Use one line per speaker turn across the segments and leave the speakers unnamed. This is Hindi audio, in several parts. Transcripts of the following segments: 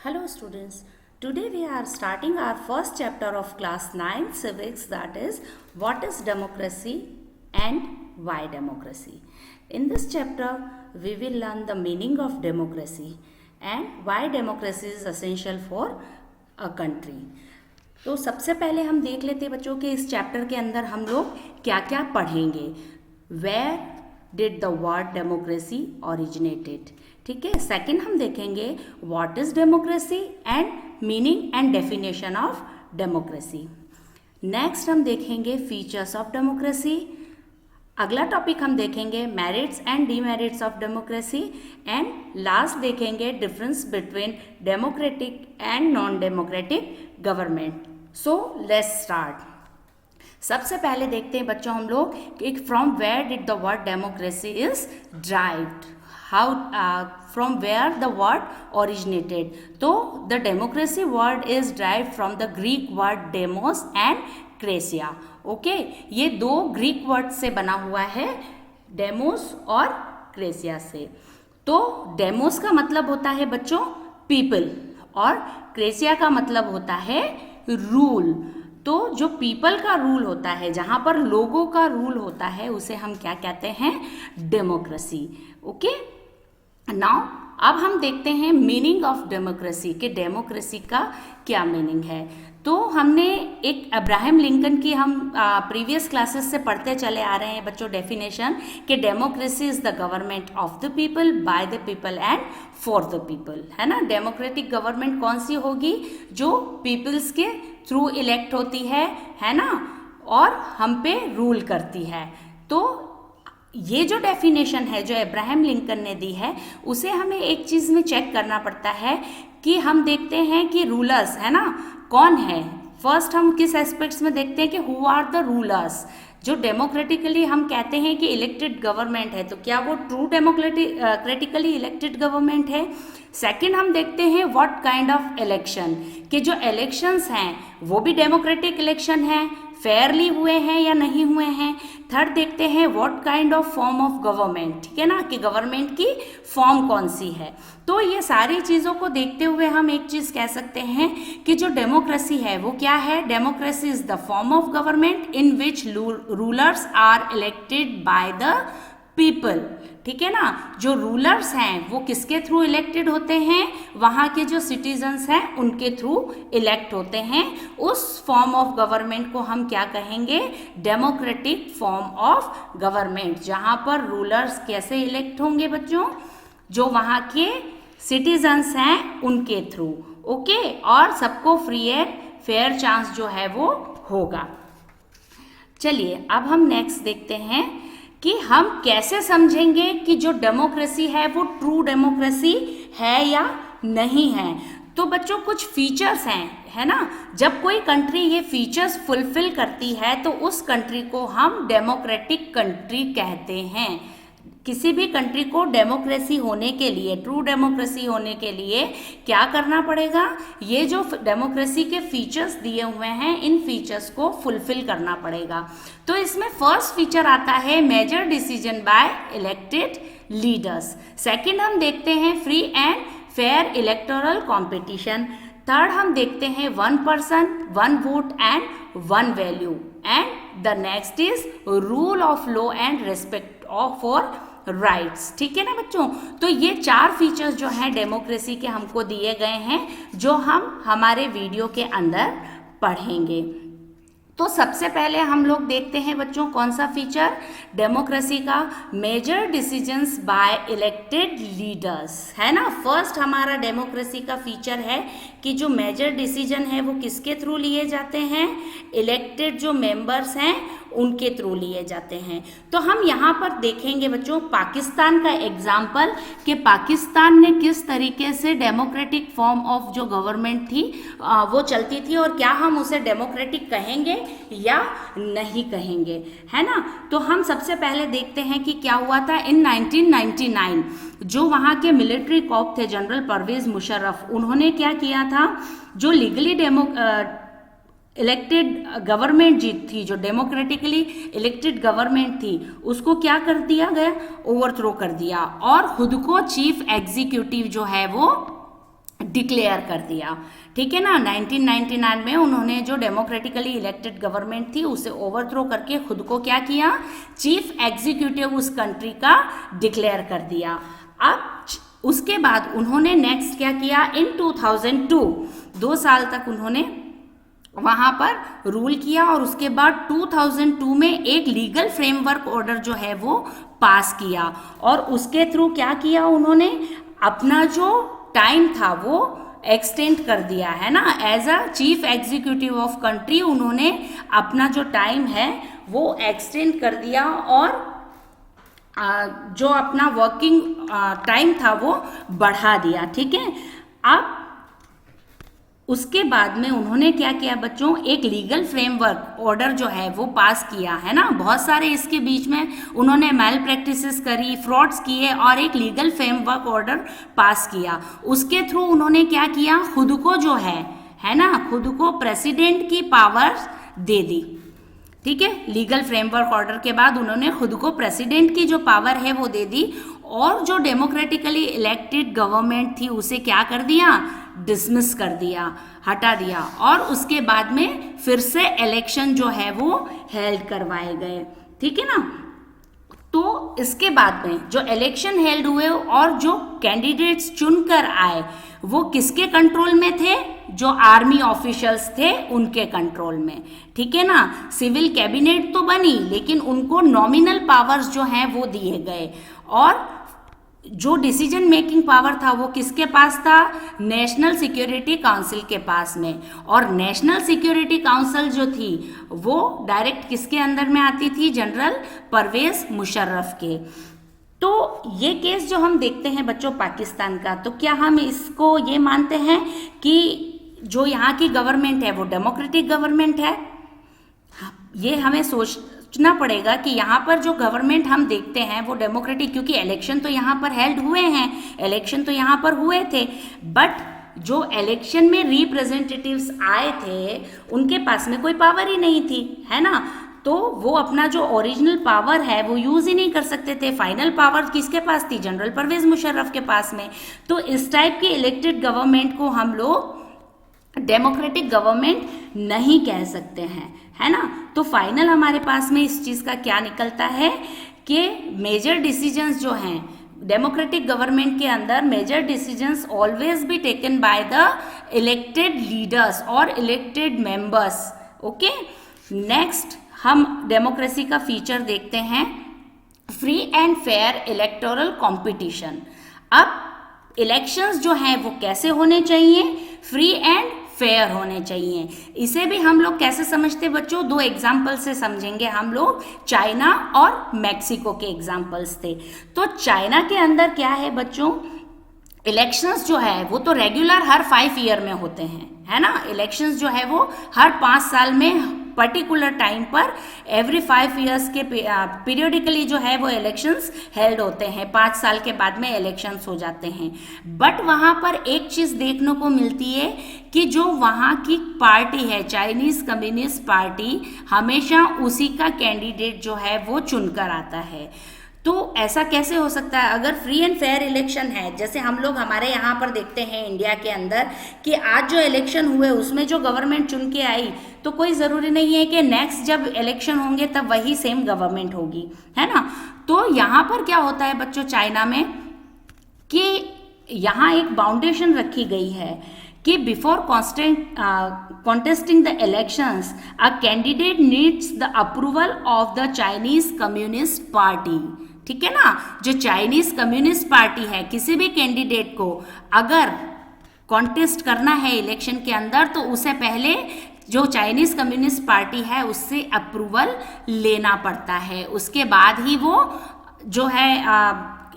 Hello students, today we are starting our first chapter of class 9 civics, that is what is democracy and why democracy. In this chapter we will learn the meaning of democracy and why democracy is essential for a country. तो सबसे पहले हम देख लेते हैं बच्चों के इस चैप्टर के अंदर हम लोग क्या क्या पढ़ेंगे. Where did the word democracy originated. ठीक है. सेकंड हम देखेंगे what is democracy and meaning and definition of democracy. Next हम देखेंगे फीचर्स ऑफ डेमोक्रेसी. अगला टॉपिक हम देखेंगे merits and demerits of democracy and last देखेंगे difference between democratic and non democratic government. So let's start. सबसे पहले देखते हैं बच्चों हम लोग कि from where did the word democracy is derived. How from where the word originated. तो the democracy word is derived from the Greek word demos and kratia. Okay, ये दो ग्रीक वर्ड से बना हुआ है, डेमोस और क्रेसिया से. तो डेमोस का मतलब होता है बच्चों पीपल और क्रेसिया का मतलब होता है रूल. तो जो पीपल का रूल होता है, जहां पर लोगों का रूल होता है, उसे हम क्या कहते हैं? डेमोक्रेसी. ओके, नाउ अब हम देखते हैं मीनिंग ऑफ डेमोक्रेसी कि डेमोक्रेसी का क्या मीनिंग है. तो हमने एक अब्राहम लिंकन की हम प्रीवियस क्लासेस से पढ़ते चले आ रहे हैं बच्चों डेफिनेशन कि democracy is the government of the people, bye the people and for the people. है ना. डेमोक्रेटिक गवर्नमेंट कौन सी होगी? जो पीपल्स के थ्रू इलेक्ट होती है ना, और हम पे रूल करती है. तो ये जो डेफिनेशन है जो अब्राहम लिंकन ने दी है, उसे हमें एक चीज़ में चेक करना पड़ता है कि हम देखते हैं कि रूलर्स है ना कौन है. फर्स्ट हम किस एस्पेक्ट्स में देखते हैं कि हु आर द रूलर्स. जो डेमोक्रेटिकली हम कहते हैं कि इलेक्टेड गवर्नमेंट है, तो क्या वो ट्रू डेमोक्रेटिकली इलेक्टेड गवर्नमेंट है. सेकंड हम देखते हैं व्हाट काइंड ऑफ इलेक्शन, कि जो इलेक्शंस हैं वो भी डेमोक्रेटिक इलेक्शन है, फेयरली हुए हैं या नहीं हुए हैं. थर्ड देखते हैं what kind of form of government, ठीक है ना, कि गवर्नमेंट की फॉर्म कौन सी है. तो ये सारी चीज़ों को देखते हुए हम एक चीज़ कह सकते हैं कि जो डेमोक्रेसी है वो क्या है? Democracy is the form of government in which rulers are elected by the people. ठीक है ना. जो रूलर्स हैं वो किसके थ्रू इलेक्टेड होते हैं? वहाँ के जो सिटीजन्स हैं उनके थ्रू इलेक्ट होते हैं. उस फॉर्म ऑफ गवर्नमेंट को हम क्या कहेंगे? Democratic form of government. जहाँ पर रूलर्स कैसे इलेक्ट होंगे बच्चों? जो वहाँ के सिटीजन्स हैं उनके थ्रू. ओके, और सबको फ्री एंड फेयर चांस जो है वो होगा. चलिए अब हम नेक्स्ट देखते हैं कि हम कैसे समझेंगे कि जो डेमोक्रेसी है वो ट्रू डेमोक्रेसी है या नहीं है. तो बच्चों कुछ फीचर्स हैं, है ना. जब कोई कंट्री ये फीचर्स फुलफिल करती है तो उस कंट्री को हम डेमोक्रेटिक कंट्री कहते हैं. किसी भी कंट्री को डेमोक्रेसी होने के लिए, ट्रू डेमोक्रेसी होने के लिए क्या करना पड़ेगा? ये जो डेमोक्रेसी के फीचर्स दिए हुए हैं, इन फीचर्स को फुलफिल करना पड़ेगा. तो इसमें फर्स्ट फीचर आता है major decision by elected leaders. Second हम देखते हैं free and fair electoral competition. Third हम देखते हैं one person one vote and one value. And the next is rule of law and respect for rights. ठीक है ना बच्चों. तो ये चार फीचर्स जो हैं डेमोक्रेसी के हमको दिए गए हैं, जो हम हमारे वीडियो के अंदर पढ़ेंगे. तो सबसे पहले हम लोग देखते हैं बच्चों कौन सा फीचर डेमोक्रेसी का? Major decisions by elected leaders. है ना. फर्स्ट हमारा डेमोक्रेसी का फीचर है कि जो मेजर डिसीजन है वो किसके थ्रू लिए जाते हैं? इलेक्टेड जो मेंबर्स हैं उनके थ्रू लिए जाते हैं. तो हम यहाँ पर देखेंगे बच्चों पाकिस्तान का एग्जाम्पल कि पाकिस्तान ने किस तरीके से डेमोक्रेटिक फॉर्म ऑफ जो गवर्नमेंट थी वो चलती थी, और क्या हम उसे डेमोक्रेटिक कहेंगे या नहीं कहेंगे. है ना. तो हम सबसे पहले देखते हैं कि क्या हुआ था इन 1999. जो वहाँ के मिलिट्री कॉप थे जनरल परवेज मुशर्रफ, उन्होंने क्या किया था? जो लीगली इलेक्टेड गवर्नमेंट जी थी, जो डेमोक्रेटिकली इलेक्टेड गवर्नमेंट थी, उसको क्या कर दिया गया? ओवरथ्रो कर दिया, और खुद को चीफ एग्जीक्यूटिव जो है वो डिक्लेयर कर दिया। ठीक है ना, 1999 में उन्होंने जो डेमोक्रेटिकली इलेक्टेड गवर्नमेंट थी उसे ओवरथ्रो करके खुद को क्या किया, चीफ एग्जीक्यूटिव उस कंट्री का डिक्लेयर कर दिया। अब उसके बाद उन्होंने नेक्स्ट क्या किया, इन 2002 2 साल तक उन्होंने वहाँ पर रूल किया और उसके बाद 2002 में एक लीगल फ्रेमवर्क ऑर्डर जो है वो पास किया और उसके थ्रू क्या किया, उन्होंने अपना जो टाइम था वो एक्सटेंड कर दिया है ना। As a chief executive of country उन्होंने अपना जो टाइम है वो एक्सटेंड कर दिया और जो अपना वर्किंग टाइम था वो बढ़ा दिया। ठीक है, अब उसके बाद में उन्होंने क्या किया बच्चों, एक लीगल फ्रेमवर्क ऑर्डर जो है वो पास किया है ना। बहुत सारे इसके बीच में उन्होंने मैल प्रैक्टिसेस करी, फ्रॉड्स किए और एक लीगल फ्रेमवर्क ऑर्डर पास किया। उसके थ्रू उन्होंने क्या किया, खुद को जो है ना, खुद को प्रेसिडेंट की पावर दे दी। ठीक है, लीगल फ्रेमवर्क ऑर्डर के बाद उन्होंने खुद को प्रेसिडेंट की जो पावर है वो दे दी और जो डेमोक्रेटिकली इलेक्टेड गवर्नमेंट थी उसे क्या कर दिया, डिसमिस कर दिया, हटा दिया और उसके बाद में फिर से इलेक्शन जो है वो हेल्ड करवाए गए। ठीक है ना, तो इसके बाद में जो इलेक्शन हेल्ड हुए और जो कैंडिडेट्स चुनकर आए वो किसके कंट्रोल में थे, जो आर्मी ऑफिशियल्स थे उनके कंट्रोल में। ठीक है ना, सिविल कैबिनेट तो बनी लेकिन उनको नॉमिनल पावर्स जो हैं वो दिए गए और जो डिसीजन मेकिंग पावर था वो किसके पास था, नेशनल सिक्योरिटी काउंसिल के पास में। और नेशनल सिक्योरिटी काउंसिल जो थी वो डायरेक्ट किसके अंदर में आती थी, जनरल परवेज मुशर्रफ के। तो ये केस जो हम देखते हैं बच्चों पाकिस्तान का, तो क्या हम इसको ये मानते हैं कि जो यहाँ की गवर्नमेंट है वो डेमोक्रेटिक गवर्नमेंट है? ये हमें सोचना पड़ेगा कि यहाँ पर जो गवर्नमेंट हम देखते हैं वो डेमोक्रेटिक, क्योंकि इलेक्शन तो यहाँ पर हेल्ड हुए हैं, इलेक्शन तो यहाँ पर हुए थे, बट जो इलेक्शन में रिप्रेजेंटेटिव्स आए थे उनके पास में कोई पावर ही नहीं थी, है ना। तो वो अपना जो ओरिजिनल पावर है वो यूज ही नहीं कर सकते थे। फाइनल पावर किसके पास थी, जनरल परवेज मुशर्रफ के पास में। तो इस टाइप की इलेक्टेड गवर्नमेंट को हम लोग डेमोक्रेटिक गवर्नमेंट नहीं कह सकते हैं, है ना। तो फाइनल हमारे पास में इस चीज का क्या निकलता है कि मेजर डिसीजंस जो हैं डेमोक्रेटिक गवर्नमेंट के अंदर, major decisions always be taken by the elected leaders और इलेक्टेड मेंबर्स। ओके, नेक्स्ट हम डेमोक्रेसी का फीचर देखते हैं, free and fair electoral competition. अब इलेक्शंस जो हैं वो कैसे होने चाहिए, फ्री एंड फेयर होने चाहिए। इसे भी हम लोग कैसे समझते बच्चों, 2 एग्जाम्पल से समझेंगे हम लोग। चाइना और मैक्सिको के एग्जाम्पल्स थे। तो चाइना के अंदर क्या है बच्चों, इलेक्शंस जो है वो तो रेगुलर हर 5 ईयर में होते हैं, है ना। इलेक्शंस जो है वो हर 5 साल में पर्टिकुलर टाइम पर एवरी 5 ईयर्स के पीरियडिकली जो है वो इलेक्शंस हेल्ड होते हैं। 5 साल के बाद में इलेक्शंस हो जाते हैं। बट वहाँ पर एक चीज़ देखने को मिलती है कि जो वहाँ की पार्टी है, चाइनीज़ कम्युनिस्ट पार्टी, हमेशा उसी का कैंडिडेट जो है वो चुनकर आता है। तो ऐसा कैसे हो सकता है, अगर फ्री एंड फेयर इलेक्शन है, जैसे हम लोग हमारे यहाँ पर देखते हैं इंडिया के अंदर कि आज जो इलेक्शन हुए उसमें जो गवर्नमेंट चुन के आई, तो कोई ज़रूरी नहीं है कि नेक्स्ट जब इलेक्शन होंगे तब वही सेम गवर्नमेंट होगी, है ना। तो यहाँ पर क्या होता है बच्चों चाइना में कि यहाँ एक बाउंडेशन रखी गई है कि before contesting the elections, a candidate needs the approval of the Chinese Communist Party। ठीक है ना, जो चाइनीज कम्युनिस्ट पार्टी है, किसी भी कैंडिडेट को अगर कॉन्टेस्ट करना है इलेक्शन के अंदर तो उसे पहले जो चाइनीज कम्युनिस्ट पार्टी है उससे अप्रूवल लेना पड़ता है। उसके बाद ही वो जो है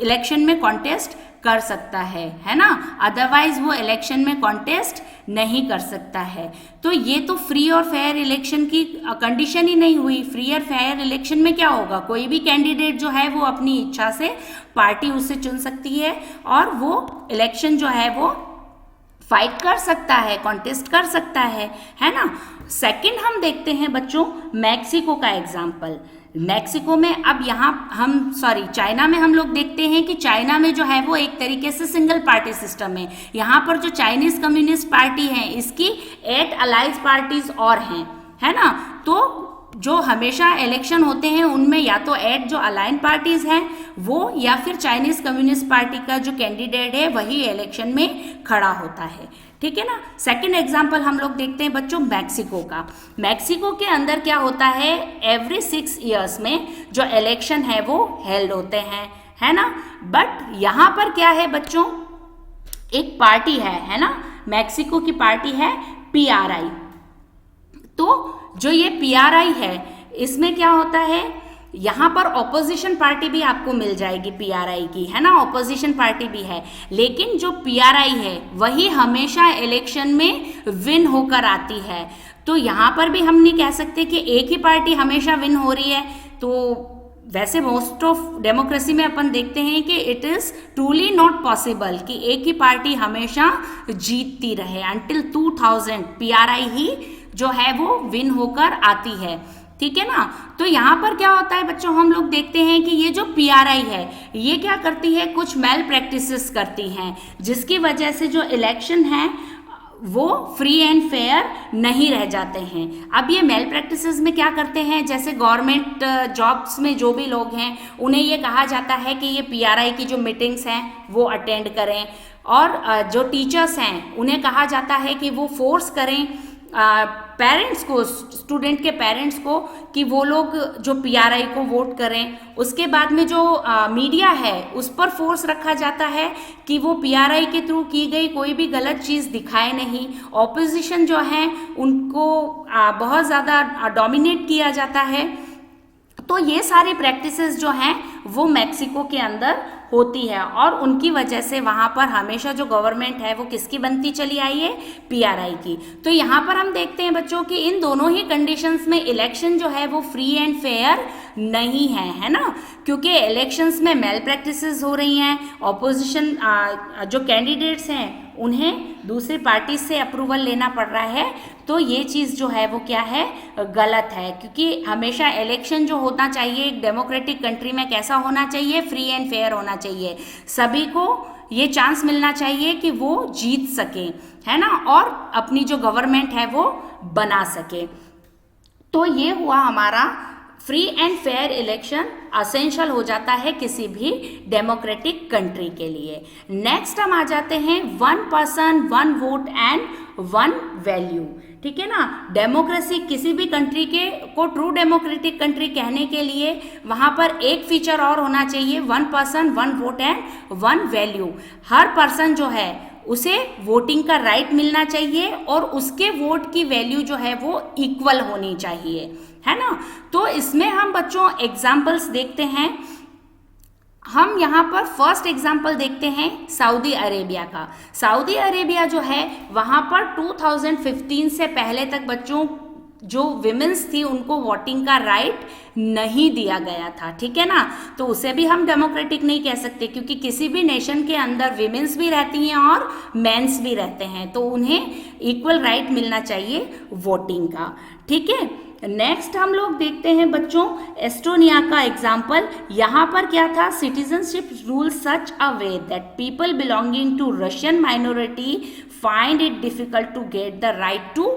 इलेक्शन में कॉन्टेस्ट कर सकता है ना। अदरवाइज वो इलेक्शन में कॉन्टेस्ट नहीं कर सकता है। तो ये तो फ्री और फेयर इलेक्शन की कंडीशन ही नहीं हुई। फ्री और फेयर इलेक्शन में क्या होगा, कोई भी कैंडिडेट जो है वो अपनी इच्छा से पार्टी उसे चुन सकती है और वो इलेक्शन जो है वो फाइट कर सकता है, कॉन्टेस्ट कर सकता है ना। सेकंड हम देखते हैं बच्चों मैक्सिको का एग्जाम्पल। मैक्सिको में अब यहाँ चाइना में हम लोग देखते हैं कि चाइना में जो है वो एक तरीके से सिंगल पार्टी सिस्टम है। यहाँ पर जो चाइनीज कम्युनिस्ट पार्टी है इसकी 8 अलाइज पार्टीज और हैं, है ना। तो जो हमेशा इलेक्शन होते हैं उनमें या तो 8 जो अलाइन पार्टीज हैं वो, या फिर चाइनीज कम्युनिस्ट पार्टी का जो कैंडिडेट है वही इलेक्शन में खड़ा होता है, ठीक है ना। सेकंड एग्जांपल हम लोग देखते हैं बच्चों मैक्सिको का। मैक्सिको के अंदर क्या होता है, एवरी 6 ईयर्स में जो इलेक्शन है वो हेल्ड होते हैं, है ना। बट यहाँ पर क्या है बच्चों, एक पार्टी है ना, मैक्सिको की पार्टी है PRI। तो जो ये PRI है इसमें क्या होता है, यहाँ पर ऑपोजिशन पार्टी भी आपको मिल जाएगी PRI की, है ना, ऑपोजिशन पार्टी भी है। लेकिन जो PRI है वही हमेशा इलेक्शन में विन होकर आती है। तो यहाँ पर भी हम नहीं कह सकते कि एक ही पार्टी हमेशा विन हो रही है। तो वैसे मोस्ट ऑफ डेमोक्रेसी में अपन देखते हैं कि it is truly not possible कि एक ही पार्टी हमेशा जीतती रहे। अंटिल 2000 PRI ही जो है वो विन होकर आती है, ठीक है ना। तो यहाँ पर क्या होता है बच्चों, हम लोग देखते हैं कि ये जो PRI है ये क्या करती है, कुछ मेल प्रैक्टिसेस करती हैं जिसकी वजह से जो इलेक्शन है वो फ्री एंड फेयर नहीं रह जाते हैं। अब ये मेल प्रैक्टिसेस में क्या करते हैं, जैसे गवर्नमेंट जॉब्स में जो भी लोग हैं उन्हें ये कहा जाता है कि ये PRI की जो मीटिंग्स हैं वो अटेंड करें, और जो टीचर्स हैं उन्हें कहा जाता है कि वो फोर्स करें पेरेंट्स को, स्टूडेंट के पेरेंट्स को, कि वो लोग जो PRI को वोट करें। उसके बाद में जो मीडिया है उस पर फोर्स रखा जाता है कि वो PRI के थ्रू की गई कोई भी गलत चीज़ दिखाए नहीं। ऑपोजिशन जो है उनको बहुत ज़्यादा डोमिनेट किया जाता है। तो ये सारी प्रैक्टिसेस जो हैं वो मैक्सिको के अंदर होती है, और उनकी वजह से वहाँ पर हमेशा जो गवर्नमेंट है वो किसकी बनती चली आई है, PRI की। तो यहाँ पर हम देखते हैं बच्चों कि इन दोनों ही कंडीशंस में इलेक्शन जो है वो फ्री एंड फेयर नहीं है ना, क्योंकि इलेक्शंस में मेल प्रैक्टिसेस हो रही हैं। ऑपोजिशन जो कैंडिडेट्स हैं उन्हें दूसरी पार्टी से अप्रूवल लेना पड़ रहा है। तो ये चीज़ जो है वो क्या है, गलत है। क्योंकि हमेशा इलेक्शन जो होना चाहिए एक डेमोक्रेटिक कंट्री में कैसा होना चाहिए, फ्री एंड फेयर होना चाहिए। सभी को ये चांस मिलना चाहिए कि वो जीत सके, है ना, और अपनी जो गवर्नमेंट है वो बना सके। तो ये हुआ हमारा free and fair election essential हो जाता है किसी भी डेमोक्रेटिक कंट्री के लिए। नेक्स्ट हम आ जाते हैं 1 पर्सन 1 वोट एंड 1 वैल्यू, ठीक है ना। डेमोक्रेसी किसी भी कंट्री के को ट्रू डेमोक्रेटिक कंट्री कहने के लिए वहाँ पर एक फीचर और होना चाहिए, 1 person 1 vote and 1 value. Her person जो है उसे वोटिंग का राइट मिलना चाहिए और उसके वोट की वैल्यू जो है वो इक्वल होनी चाहिए, है ना। तो इसमें हम बच्चों एग्जाम्पल्स देखते हैं। हम यहाँ पर फर्स्ट एग्जाम्पल देखते हैं सऊदी अरेबिया का। सऊदी अरेबिया जो है वहाँ पर 2015 से पहले तक बच्चों जो विमेंस थी उनको वोटिंग का राइट नहीं दिया गया था, ठीक है ना। तो उसे भी हम डेमोक्रेटिक नहीं कह सकते, क्योंकि किसी भी नेशन के अंदर विमेंस भी रहती हैं और मेंस भी रहते हैं, तो उन्हें इक्वल राइट मिलना चाहिए वोटिंग का, ठीक है। नेक्स्ट हम लोग देखते हैं बच्चों एस्टोनिया का एग्जाम्पल। यहाँ पर क्या था, citizenship rule such a way that people belonging to Russian minority find it difficult to get the right to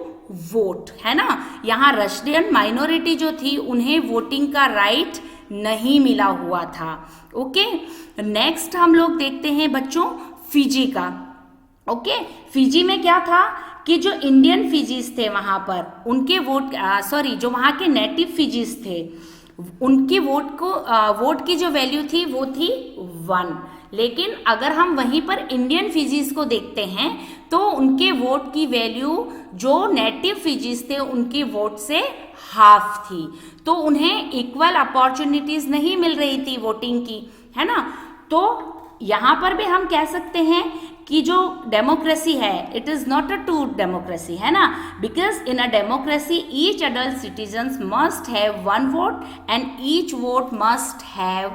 vote, है ना। यहाँ रशियन माइनॉरिटी जो थी उन्हें वोटिंग का राइट नहीं मिला हुआ था, ओके। नेक्स्ट हम लोग देखते हैं बच्चों फिजी का, ओके। फिजी में क्या था कि जो इंडियन फिजीज थे वहाँ पर उनके वोट जो वहाँ के नेटिव फिजीज थे उनके वोट की जो वैल्यू थी वो थी 1। लेकिन अगर हम वहीं पर इंडियन फिजीज को देखते हैं तो उनके वोट की वैल्यू जो नेटिव फिजीज थे उनके वोट से हाफ थी। तो उन्हें इक्वल अपॉर्चुनिटीज नहीं मिल रही थी वोटिंग की, है ना। तो यहाँ पर भी हम कह सकते हैं कि जो डेमोक्रेसी है it is not a true democracy, है ना, because in a democracy each adult citizens must have 1 vote and each vote must have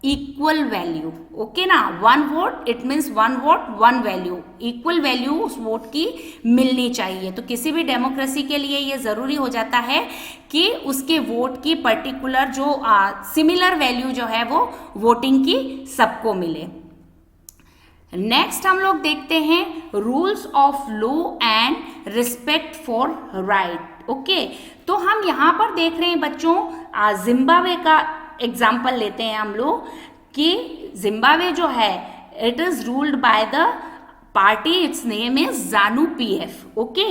equal value, okay ना, 1 vote it means 1 vote 1 value, equal value उस वोट की मिलनी चाहिए। तो किसी भी डेमोक्रेसी के लिए ये ज़रूरी हो जाता है कि उसके वोट की पर्टिकुलर जो सिमिलर वैल्यू जो है वो वोटिंग की सबको मिले। नेक्स्ट हम लोग देखते हैं rules of law and respect for right. Okay, तो हम यहाँ पर देख रहे हैं बच्चों, जिम्बाब्वे का एग्जाम्पल लेते हैं हम लोग कि जिम्बाब्वे जो है it is ruled by the party, it's name is ZANU PF। Okay,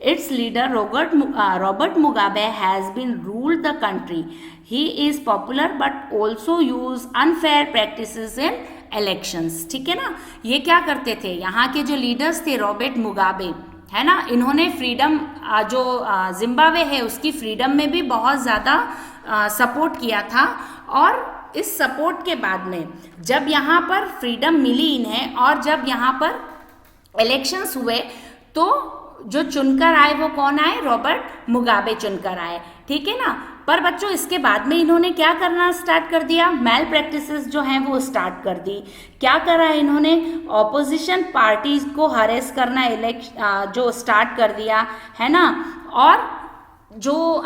its leader Robert Mugabe has been ruled the country. He is popular but also use unfair practices in elections। ठीक है ना, ये क्या करते थे, यहाँ के जो लीडर्स थे रॉबर्ट मुगाबे है ना, इन्होंने फ्रीडम जो जिम्बाब्वे है उसकी फ्रीडम में भी बहुत ज़्यादा सपोर्ट किया था। और इस सपोर्ट के बाद में जब यहाँ पर फ्रीडम मिली इन्हें और जब यहाँ पर इलेक्शंस हुए तो जो चुनकर आए वो कौन आए, रॉबर्ट मुगाबे चुनकर आए। ठीक है ना, पर बच्चों इसके बाद में इन्होंने क्या करना स्टार्ट कर दिया, मैल प्रैक्टिसेस जो हैं वो स्टार्ट कर दी। क्या करा इन्होंने, ऑपोजिशन पार्टीज को हरेस करना जो स्टार्ट कर दिया है ना, और जो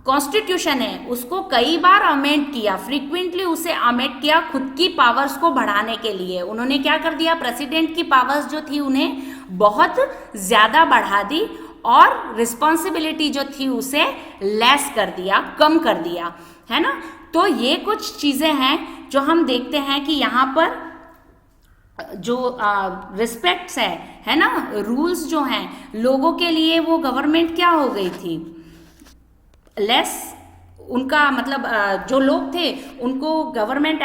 कॉन्स्टिट्यूशन है उसको कई बार अमेंड किया, फ्रीक्वेंटली उसे अमेंड किया खुद की पावर्स को बढ़ाने के लिए। उन्होंने क्या कर दिया, प्रेसिडेंट की पावर्स जो थी उन्हें बहुत ज़्यादा बढ़ा दी और रिस्पॉन्सिबिलिटी जो थी उसे लेस कर दिया, कम कर दिया, है ना। तो ये कुछ चीज़ें हैं जो हम देखते हैं कि यहाँ पर जो रिस्पेक्ट्स है ना, रूल्स जो हैं लोगों के लिए, वो गवर्नमेंट क्या हो गई थी, लेस उनका मतलब जो लोग थे उनको गवर्नमेंट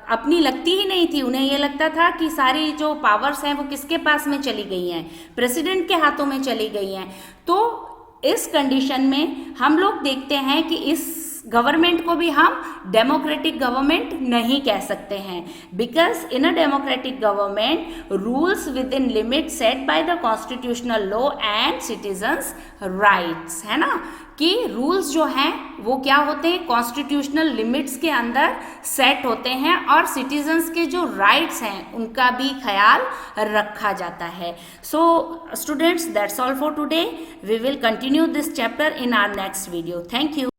अपनी लगती ही नहीं थी। उन्हें ये लगता था कि सारी जो पावर्स हैं वो किसके पास में चली गई हैं, प्रेसिडेंट के हाथों में चली गई हैं। तो इस कंडीशन में हम लोग देखते हैं कि इस गवर्नमेंट को भी हम डेमोक्रेटिक गवर्नमेंट नहीं कह सकते हैं, because in a democratic government rules with in limit set by the constitutional law and citizens rights, है ना, कि रूल्स जो हैं वो क्या होते हैं, कॉन्स्टिट्यूशनल लिमिट्स के अंदर सेट होते हैं और सिटीजन्स के जो राइट्स हैं उनका भी ख्याल रखा जाता है। So students, that's all for today. We will continue this chapter in our next video. Thank you.